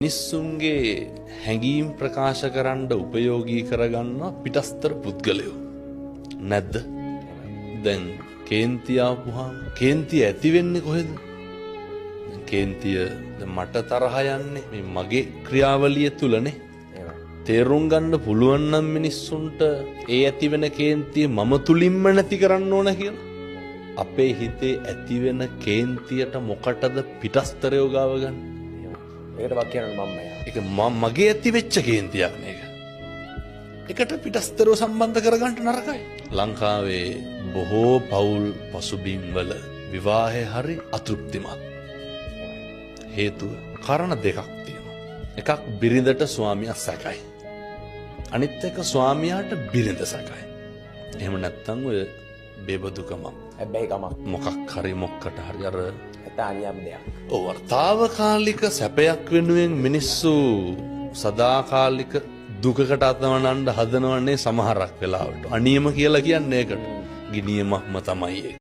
මිනිස්සුන්ගේ හැඟීම් ප්‍රකාශ කරන්න උපයෝගී කරගන්න පිටස්තර පුද්ගලයෝ නැද්ද? දැන් කේන්තිය ආපුහම කේන්තිය ඇති වෙන්නේ කොහෙද? කේන්තිය මට තරහ යන්නේ මේ මගේ ක්‍රියාවලිය තුලනේ. තේරුම් ගන්න පුළුවන් නම් මිනිස්සුන්ට ඒ ඇති වෙන කේන්තිය මම තුලින්ම නැති කරන්න ඕන කියලා. අපේ හිතේ ඇති වෙන කේන්තියට මොකටද පිටස්තරයෝ ගාව ගන්න? ඒකට වක් කියනවා මම යා. ඒක මගේ ඇති වෙච්ච කේන්තියක් නේද? ඒකට පිටස්තරව සම්බන්ධ කරගන්න නරකයි. ලංකාවේ බොහෝ පවුල් පසුබිම් වල විවාහය හරි අතෘප්තිමත්. හේතුව කාරණා දෙකක් තියෙනවා. එකක් බිරිඳට ස්වාමියා සැකයි. අනිත් එක ස්වාමියාට බිරිඳ සැකයි. එහෙම නැත්නම් ඔය බේබදුකම හැබැයි කමක් මොකක් හරි මොක්කට හරි අර තානියම් දෙයක්. තාවකාලික සැපයක් වෙනුවෙන් මිනිස්සු සදාකාලික දුකකට අතවනන්න හදනවන්නේ සමහරක් වෙලාවට. අනියම කියලා කියන්නේ ඒකට. ගිනියමක්ම තමයි ඒක.